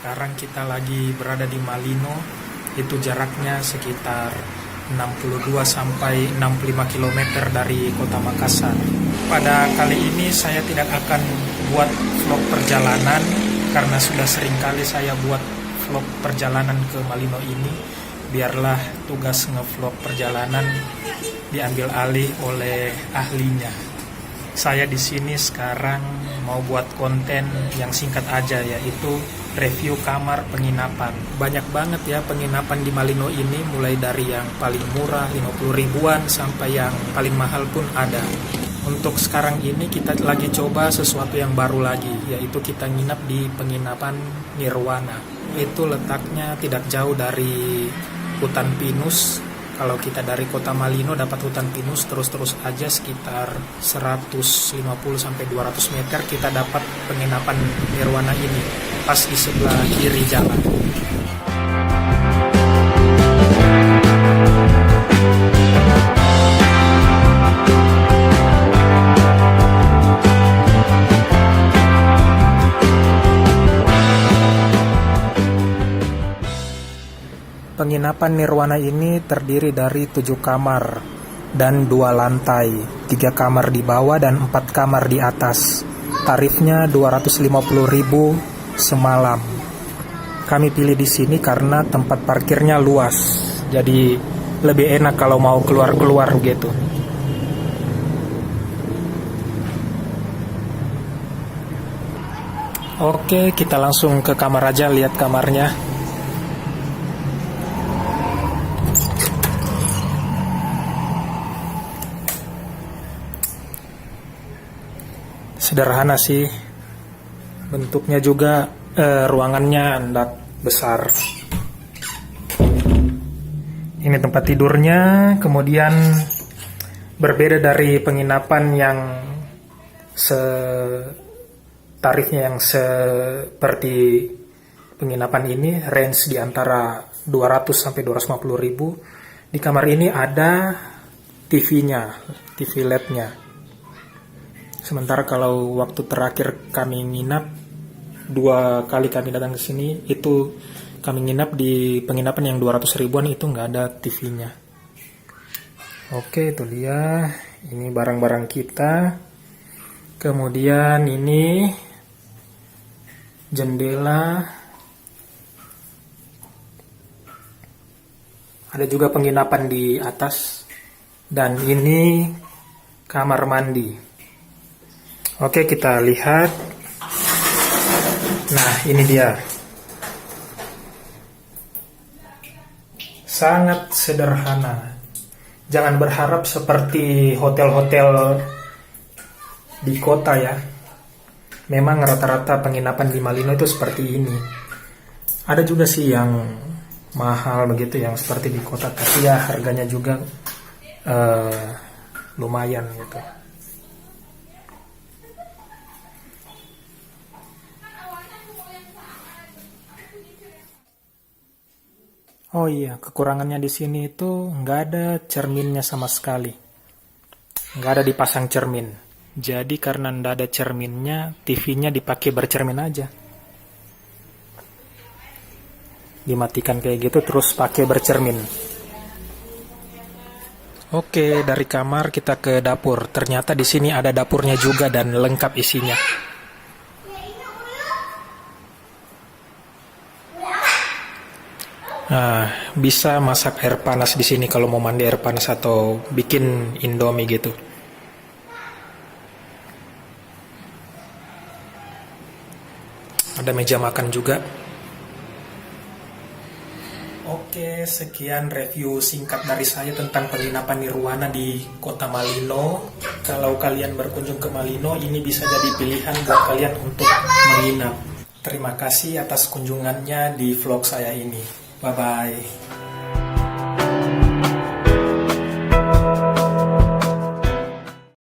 sekarang kita lagi berada di Malino. Itu jaraknya sekitar 62 sampai 65 km dari kota Makassar. Pada kali ini saya tidak akan buat vlog perjalanan karena sudah sering kali saya buat vlog perjalanan ke Malino ini. Biarlah tugas ngevlog perjalanan diambil alih oleh ahlinya. Saya di sini sekarang mau buat konten yang singkat aja, yaitu review kamar penginapan. Banyak banget ya penginapan di Malino ini, mulai dari yang paling murah 50 ribuan sampai yang paling mahal pun ada. Untuk sekarang ini kita lagi coba sesuatu yang baru lagi, yaitu kita nginap di penginapan Nirwana. Itu letaknya tidak jauh dari hutan pinus. Kalau kita dari kota Malino dapat hutan pinus, terus aja sekitar 150 sampai 200 meter kita dapat penginapan Nirwana ini, pas di sebelah kiri jalan. Penginapan Nirwana ini terdiri dari 7 kamar dan 2 lantai, 3 kamar di bawah dan 4 kamar di atas. Tarifnya 250.000 semalam. Kami pilih di sini karena tempat parkirnya luas, jadi lebih enak kalau mau keluar-keluar gitu. Oke, kita langsung ke kamar aja, lihat kamarnya. Sederhana sih, bentuknya juga ruangannya enggak besar. Ini tempat tidurnya, kemudian berbeda dari penginapan yang tarifnya yang seperti penginapan ini, range di antara 200 sampai 250 ribu. Di kamar ini ada TV-nya, TV LED-nya. Sementara kalau waktu terakhir kami nginap, 2 kali kami datang ke sini, itu kami nginap di penginapan yang 200 ribuan, itu nggak ada TV-nya. Oke, itu dia. Ini barang-barang kita. Kemudian ini jendela. Ada juga penginapan di atas. Dan ini kamar mandi. Oke, kita lihat. Nah, ini dia. Sangat sederhana. Jangan berharap seperti hotel-hotel di kota ya. Memang rata-rata penginapan di Malino itu seperti ini. Ada juga sih yang mahal begitu, yang seperti di kota, tapi ya harganya juga lumayan gitu. Oh iya, kekurangannya di sini itu nggak ada cerminnya sama sekali. Nggak ada dipasang cermin. Jadi karena nggak ada cerminnya, TV-nya dipakai bercermin aja. Dimatikan kayak gitu, terus pakai bercermin. Oke, dari kamar kita ke dapur. Ternyata di sini ada dapurnya juga dan lengkap isinya. Nah, bisa masak air panas di sini kalau mau mandi air panas atau bikin Indomie gitu. Ada meja makan juga. Oke, sekian review singkat dari saya tentang penginapan Nirwana di kota Malino. Kalau kalian berkunjung ke Malino, ini bisa jadi pilihan buat kalian untuk menginap. Terima kasih atas kunjungannya di vlog saya ini. Bye-bye.